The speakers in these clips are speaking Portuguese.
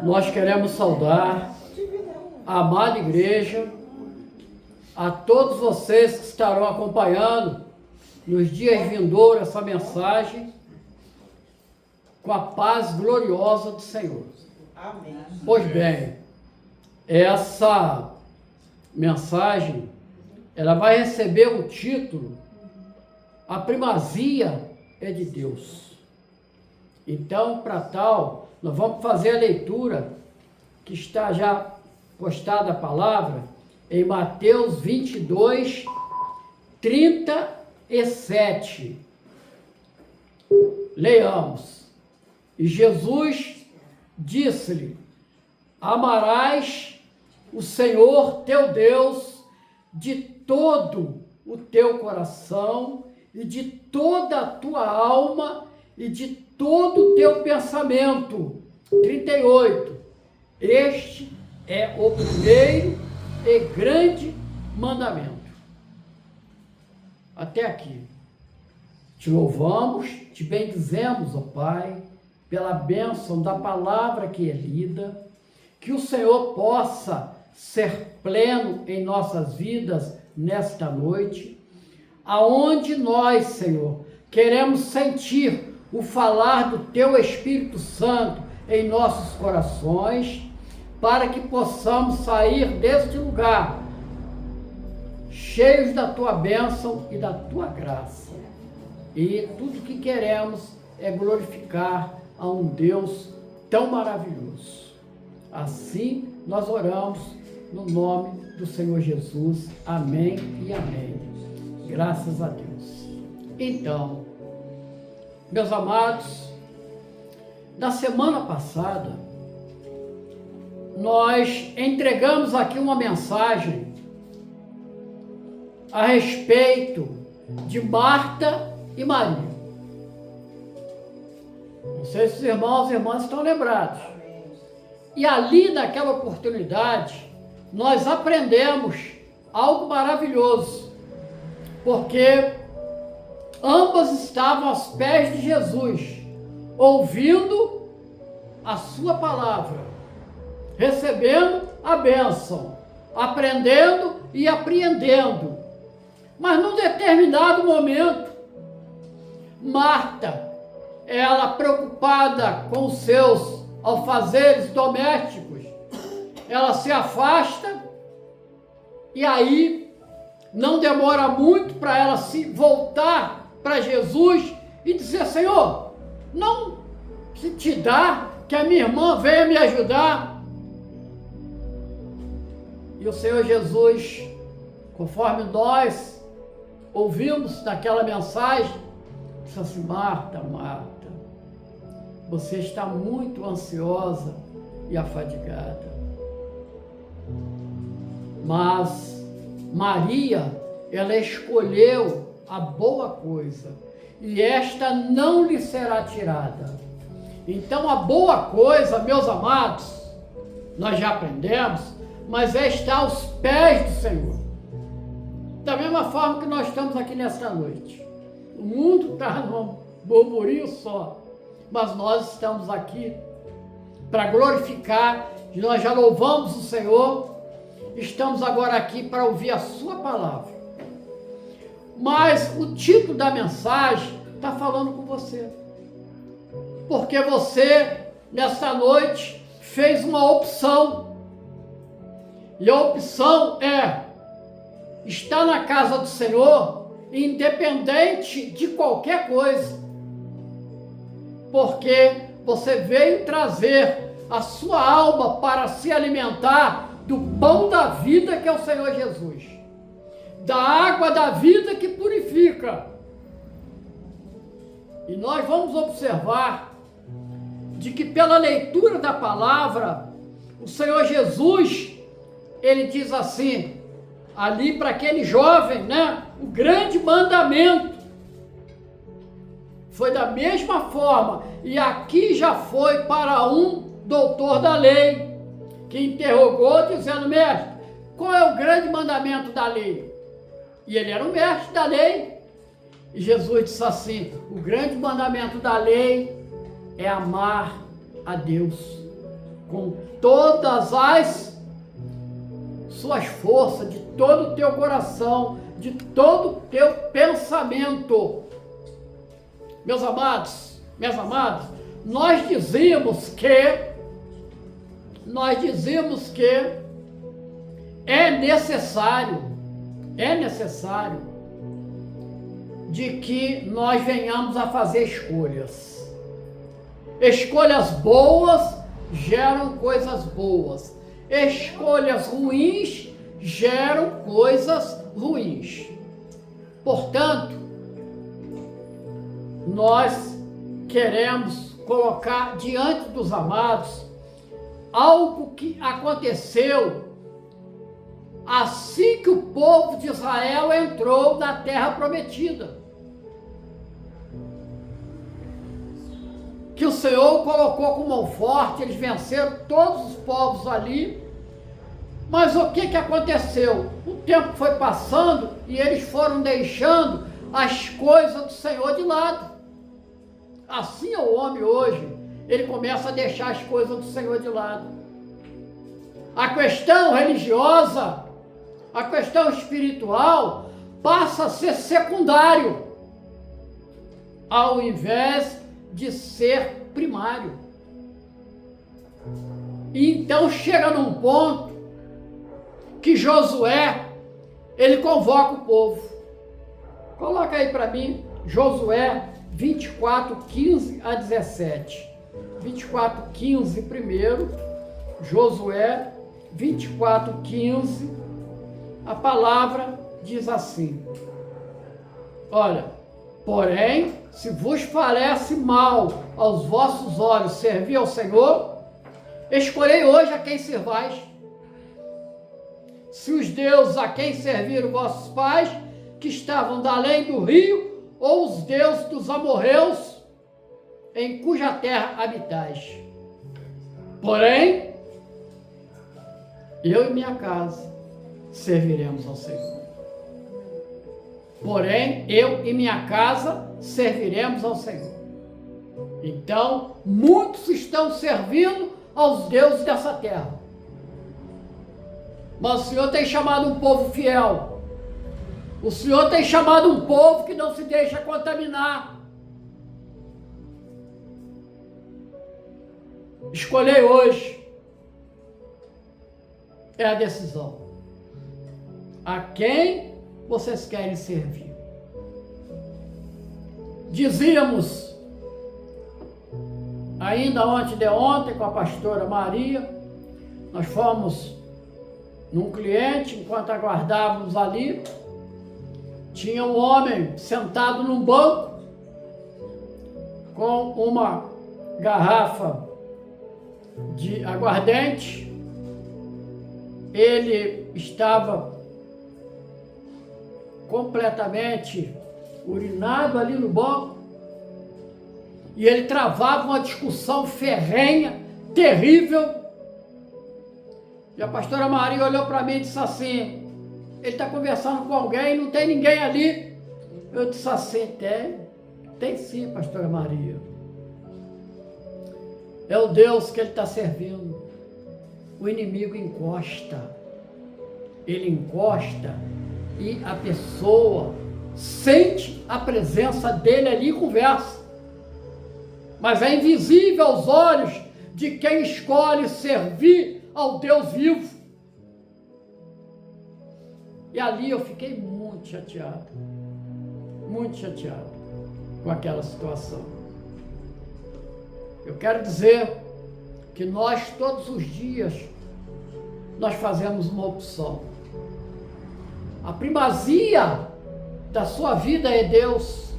Nós queremos saudar a amada igreja, a todos vocês que estarão acompanhando nos dias vindouros essa mensagem, com a paz gloriosa do Senhor. Amém. Pois bem, essa mensagem, ela vai receber o título A Primazia é de Deus. Então, para tal, nós vamos fazer a leitura que está já postada a palavra em Mateus 22, 37. Leiamos. E Jesus disse-lhe: amarás o Senhor teu Deus de todo o teu coração e de toda a tua alma e de todo o teu pensamento. 38. Este é o primeiro e grande mandamento. Até aqui. Te louvamos, te bendizemos, ó Pai, pela bênção da palavra que é lida, que o Senhor possa ser pleno em nossas vidas nesta noite, aonde nós, Senhor, queremos sentir o falar do Teu Espírito Santo em nossos corações, para que possamos sair deste lugar cheios da Tua bênção e da Tua graça. E tudo que queremos é glorificar a um Deus tão maravilhoso. Assim nós oramos no nome do Senhor Jesus. Amém e amém. Graças a Deus. Então, meus amados, na semana passada, nós entregamos aqui uma mensagem a respeito de Marta e Maria. Não sei se os irmãos e irmãs estão lembrados. E ali, naquela oportunidade, nós aprendemos algo maravilhoso, porque ambas estavam aos pés de Jesus, ouvindo a sua palavra, recebendo a bênção, aprendendo e apreendendo. Mas num determinado momento, Marta, ela preocupada com os seus afazeres domésticos, ela se afasta e aí não demora muito para ela se voltar para Jesus e dizer: Senhor, não se te dá que a minha irmã venha me ajudar? E o Senhor Jesus, conforme nós ouvimos naquela mensagem, disse assim: Marta, Marta, você está muito ansiosa e afadigada. Mas Maria, ela escolheu a boa coisa, e esta não lhe será tirada. Então a boa coisa, meus amados, nós já aprendemos, mas é estar aos pés do Senhor. Da mesma forma que nós estamos aqui nesta noite. O mundo está num burburinho só, mas nós estamos aqui para glorificar, e nós já louvamos o Senhor, estamos agora aqui para ouvir a sua palavra. Mas o título da mensagem está falando com você, porque você, nesta noite, fez uma opção, e a opção é estar na casa do Senhor, independente de qualquer coisa, porque você veio trazer a sua alma para se alimentar do pão da vida, que é o Senhor Jesus, da água da vida que purifica. E nós vamos observar de que pela leitura da palavra, o Senhor Jesus, ele diz assim, ali para aquele jovem, né? O grande mandamento foi da mesma forma, e aqui já foi para um doutor da lei, que interrogou dizendo: mestre, qual é o grande mandamento da lei? E ele era o mestre da lei. E Jesus disse assim: o grande mandamento da lei é amar a Deus com todas as suas forças, de todo o teu coração, de todo o teu pensamento. Meus amados, minhas amadas, nós dizemos que é necessário de que nós venhamos a fazer escolhas. Escolhas boas geram coisas boas. Escolhas ruins geram coisas ruins. Portanto, nós queremos colocar diante dos amados algo que aconteceu assim que o povo de Israel entrou na terra prometida. Que o Senhor colocou com mão forte, eles venceram todos os povos ali. Mas o que aconteceu? O tempo foi passando e eles foram deixando as coisas do Senhor de lado. Assim é o homem hoje, ele começa a deixar as coisas do Senhor de lado. A questão religiosa, a questão espiritual passa a ser secundário, ao invés de ser primário. E então chega num ponto que Josué, ele convoca o povo. Coloca aí para mim, Josué 24, 15 a 17. 24, 15 primeiro, Josué 24, 15, a palavra diz assim: olha, porém, se vos parece mal aos vossos olhos servir ao Senhor, escolhei hoje a quem servais. Se os deuses a quem serviram vossos pais, que estavam da além do rio, ou os deuses dos amorreus, em cuja terra habitais. Porém, eu e minha casa serviremos ao Senhor. Porém, eu e minha casa serviremos ao Senhor. Então, muitos estão servindo aos deuses dessa terra. Mas o Senhor tem chamado um povo fiel. O Senhor tem chamado um povo que não se deixa contaminar. Escolher hoje é a decisão. A quem vocês querem servir? Dizíamos, ainda ontem com a pastora Maria, nós fomos num cliente, enquanto aguardávamos ali, tinha um homem sentado num banco com uma garrafa de aguardente. Ele estava completamente urinado ali no banco e ele travava uma discussão ferrenha, terrível. E a pastora Maria olhou para mim e disse assim: ele está conversando com alguém, não tem ninguém ali. Eu disse assim: tem sim, pastora Maria. É o Deus que ele está servindo. O inimigo encosta. Ele encosta e a pessoa sente a presença dele ali e conversa. Mas é invisível aos olhos de quem escolhe servir ao Deus vivo. E ali eu fiquei muito chateado com aquela situação. Eu quero dizer que nós todos os dias nós fazemos uma opção. A primazia da sua vida é Deus.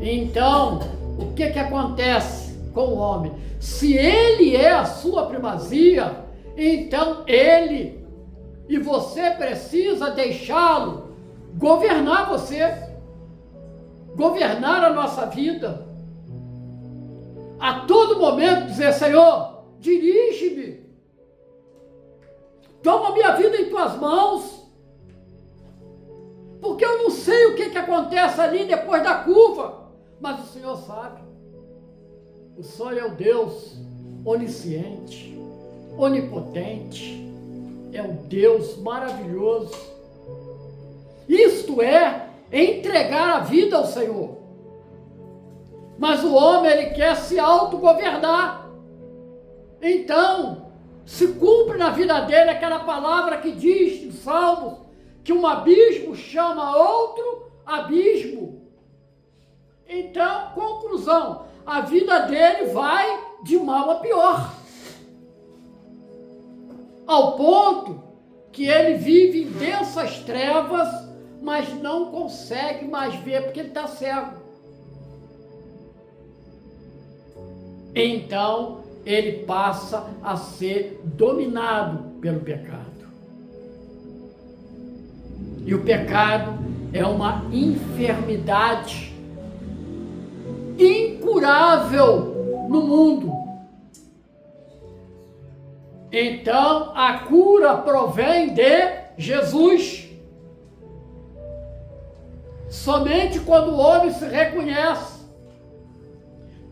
Então, o que acontece com o homem? Se ele é a sua primazia, então ele e você precisa deixá-lo governar você, governar a nossa vida. A todo momento dizer: Senhor, dirige-me, toma minha vida em tuas mãos, porque eu não sei o que acontece ali depois da curva, mas o Senhor sabe. O Senhor é o Deus onisciente, onipotente, é um Deus maravilhoso. Isto é entregar a vida ao Senhor. Mas o homem, ele quer se autogovernar. Então, se cumpre na vida dele aquela palavra que diz em Salmos, que um abismo chama outro abismo. Então, conclusão, a vida dele vai de mal a pior. Ao ponto que ele vive em densas trevas, mas não consegue mais ver porque ele está cego. Então, ele passa a ser dominado pelo pecado. E o pecado é uma enfermidade incurável no mundo. Então, a cura provém de Jesus. Somente quando o homem se reconhece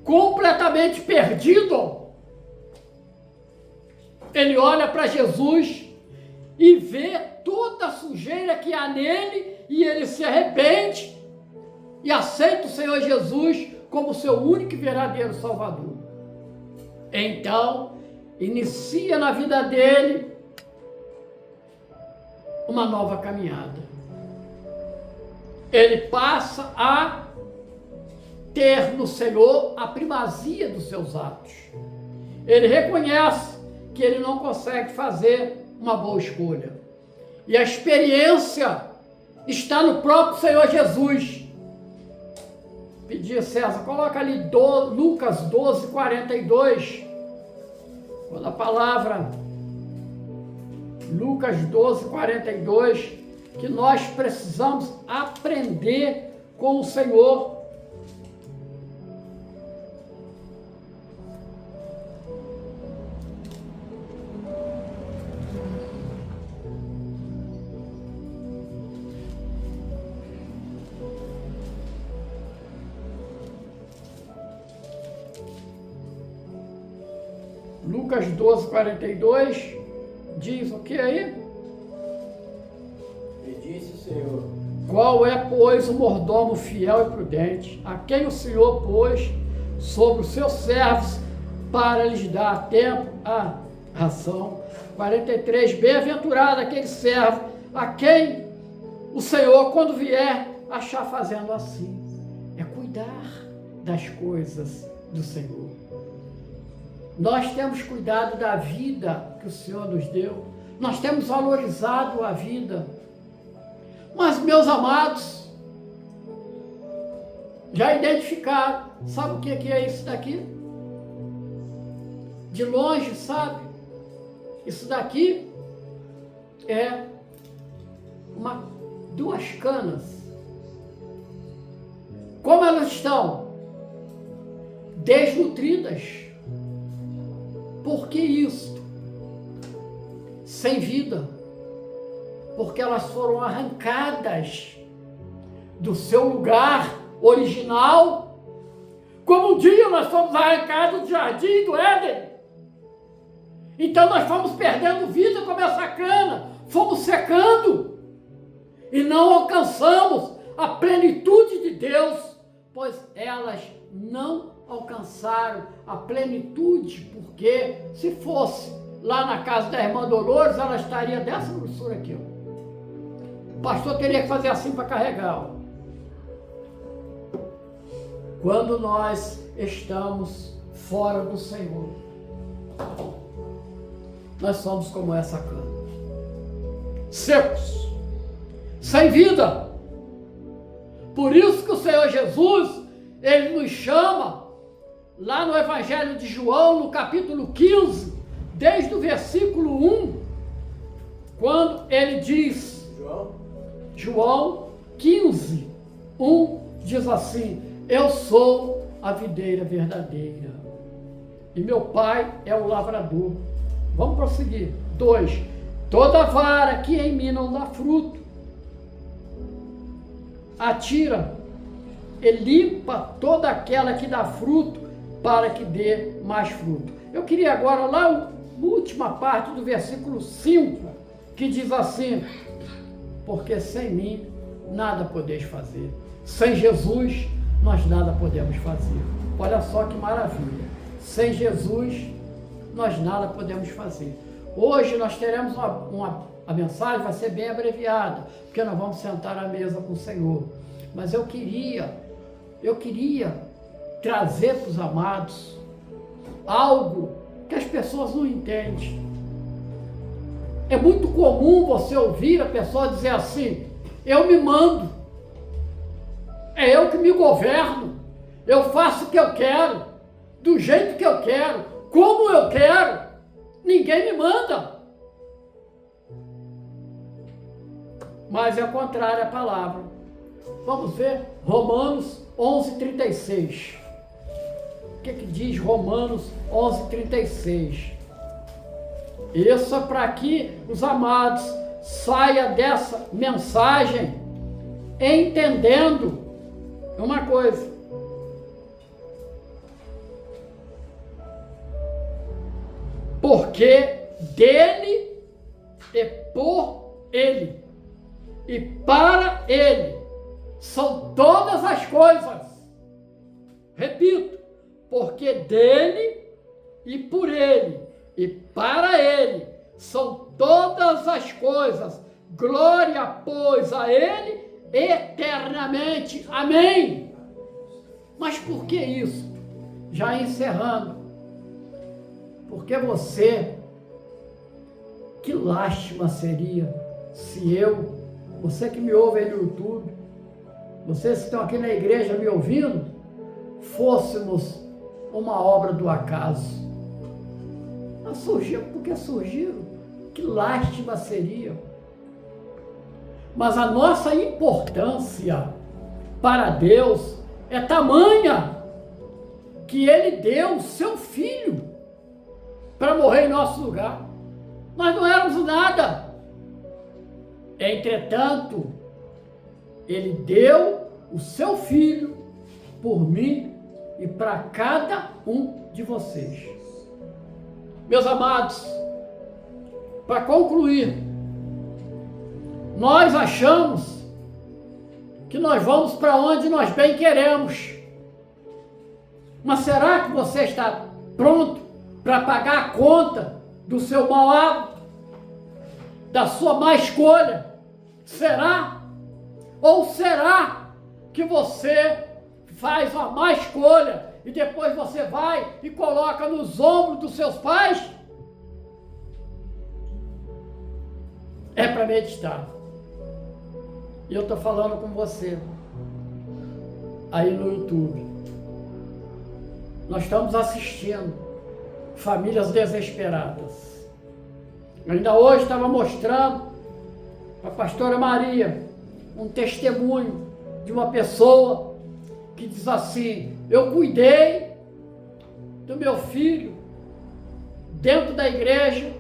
completamente perdido, ele olha para Jesus e vê toda a sujeira que há nele e ele se arrepende e aceita o Senhor Jesus como seu único e verdadeiro Salvador. Então, inicia na vida dele uma nova caminhada. Ele passa a ter no Senhor a primazia dos seus atos. Ele reconhece que ele não consegue fazer uma boa escolha. E a experiência está no próprio Senhor Jesus. Pedir, César, coloca ali Lucas 12, 42. Quando a palavra Lucas 12, 42, que nós precisamos aprender com o Senhor. Lucas 12, 42, diz o que aí? E disse o Senhor: qual é, pois, o mordomo fiel e prudente, a quem o Senhor pôs sobre os seus servos para lhes dar a tempo a ração? 43, bem-aventurado aquele servo a quem o Senhor, quando vier, achar fazendo assim. É cuidar das coisas do Senhor. Nós temos cuidado da vida que o Senhor nos deu. Nós temos valorizado a vida. Mas, meus amados, já identificaram. Sabe o que é isso daqui? De longe, sabe? Isso daqui é duas canas. Como elas estão? Desnutridas. Por que isso? Sem vida. Porque elas foram arrancadas do seu lugar original. Como um dia nós fomos arrancados do jardim do Éden. Então nós fomos perdendo vida como essa cana. Fomos secando. E não alcançamos a plenitude de Deus. Pois elas não alcançaram a plenitude, porque se fosse lá na casa da irmã Dolores, ela estaria dessa grossura aqui. Ó. O pastor teria que fazer assim para carregar. Ó. Quando nós estamos fora do Senhor, nós somos como essa cana. Secos, sem vida. Por isso que o Senhor Jesus, Ele nos chama, lá no Evangelho de João, no capítulo 15, desde o versículo 1, quando Ele diz, João 15, 1, diz assim, eu sou a videira verdadeira, e meu Pai é o lavrador. Vamos prosseguir. 2, toda vara que em mim não dá fruto, atira e limpa toda aquela que dá fruto, para que dê mais fruto. Eu queria agora lá a última parte do versículo 5, que diz assim: porque sem mim nada podeis fazer. Sem Jesus nós nada podemos fazer. Olha só que maravilha. Sem Jesus nós nada podemos fazer. Hoje nós teremos a mensagem vai ser bem abreviada, porque nós vamos sentar à mesa com o Senhor. Mas eu queria trazer para os amados algo que as pessoas não entendem. É muito comum você ouvir a pessoa dizer assim: eu me mando, é eu que me governo, eu faço o que eu quero, do jeito que eu quero, como eu quero, ninguém me manda. Mas é o contrário a palavra. Vamos ver Romanos 11:36. O que diz Romanos 11:36? Isso é para que os amados saiam dessa mensagem entendendo uma coisa. Porque dele e por ele e para ele são todas as coisas. Repito, porque dele e por ele e para ele são todas as coisas. Glória, pois, a ele eternamente. Amém. Mas por que isso? Já encerrando. Porque que lástima seria se você que me ouve aí no YouTube, vocês que estão aqui na igreja me ouvindo, fôssemos uma obra do acaso. Mas surgiu porque surgiram. Que lástima seria. Mas a nossa importância para Deus é tamanha que Ele deu o seu Filho para morrer em nosso lugar. Nós não éramos nada. Entretanto, Ele deu o seu Filho por mim e para cada um de vocês. Meus amados, para concluir, nós achamos que nós vamos para onde nós bem queremos. Mas será que você está pronto para pagar a conta do seu mau hábito, da sua má escolha? Será? Ou será que você faz uma má escolha e depois você vai e coloca nos ombros dos seus pais? É para meditar. E eu estou falando com você aí no YouTube. Nós estamos assistindo famílias desesperadas. Eu ainda hoje estava mostrando para a pastora Maria um testemunho de uma pessoa que diz assim: eu cuidei do meu filho dentro da igreja,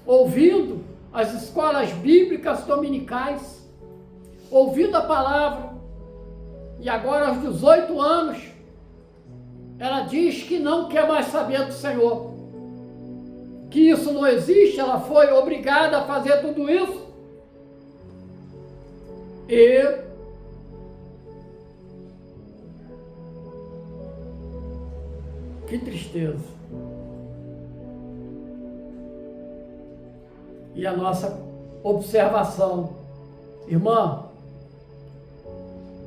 ouvindo as escolas bíblicas dominicais, ouvindo a palavra, e agora aos 18 anos, ela diz que não quer mais saber do Senhor, que isso não existe, ela foi obrigada a fazer tudo isso, e que tristeza. E a nossa observação, irmã,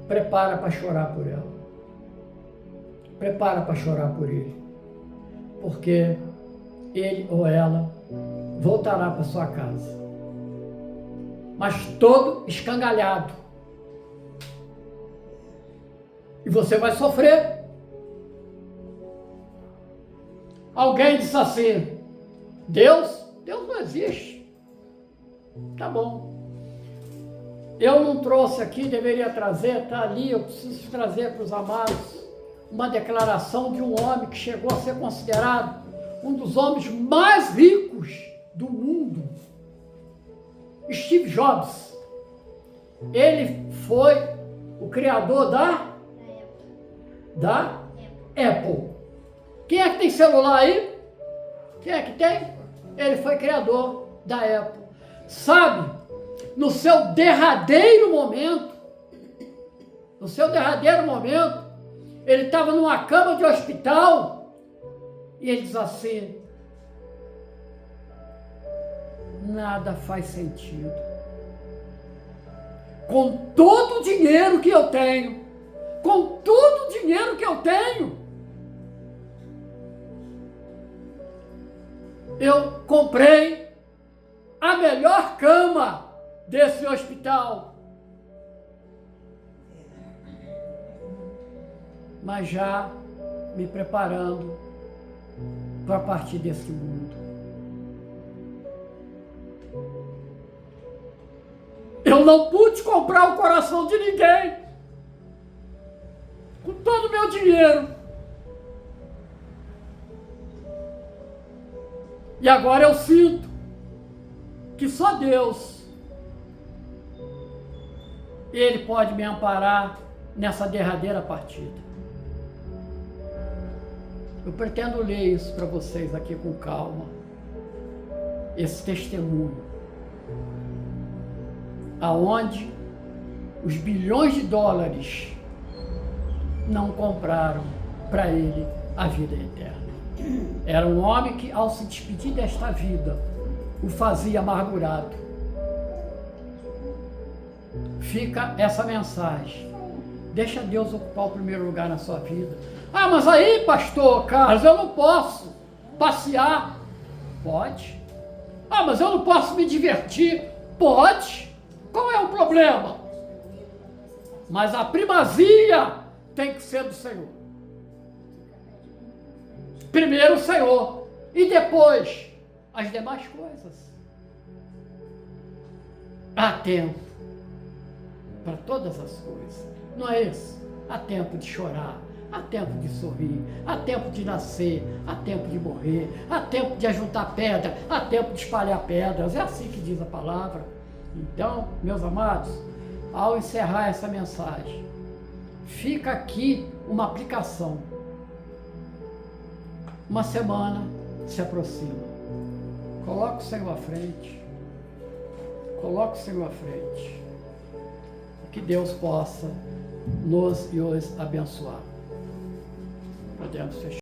prepara para chorar por ela. Prepara para chorar por ele. Porque ele ou ela voltará para sua casa. Mas todo escangalhado. E você vai sofrer. Alguém disse assim: Deus não existe. Tá bom. Eu não trouxe aqui, deveria trazer, tá ali, eu preciso trazer para os amados uma declaração de um homem que chegou a ser considerado um dos homens mais ricos do mundo, Steve Jobs. Ele foi o criador da Apple. Quem é que tem celular aí? Quem é que tem? Ele foi criador da Apple. Sabe, no seu derradeiro momento, ele estava numa cama de hospital e ele diz assim: nada faz sentido. Com todo o dinheiro que eu tenho, eu comprei a melhor cama desse hospital. Mas já me preparando para partir desse mundo. Eu não pude comprar o coração de ninguém com todo o meu dinheiro. E agora eu sinto que só Deus, Ele pode me amparar nessa derradeira partida. Eu pretendo ler isso para vocês aqui com calma, esse testemunho, aonde os bilhões de dólares não compraram para ele a vida eterna. Era um homem que, ao se despedir desta vida, o fazia amargurado. Fica essa mensagem. Deixa Deus ocupar o primeiro lugar na sua vida. Ah, mas aí, pastor Carlos, eu não posso passear. Pode. Ah, mas eu não posso me divertir. Pode. Qual é o problema? Mas a primazia tem que ser do Senhor. Primeiro o Senhor e depois as demais coisas. Há tempo para todas as coisas. Não é isso? Há tempo de chorar, há tempo de sorrir, há tempo de nascer, há tempo de morrer, há tempo de ajuntar pedra, há tempo de espalhar pedras. É assim que diz a palavra. Então, meus amados, ao encerrar essa mensagem, fica aqui uma aplicação. Uma semana se aproxima. Coloque o Senhor à frente. Coloque o Senhor à frente. Que Deus possa nos e os abençoar. Podemos fechar.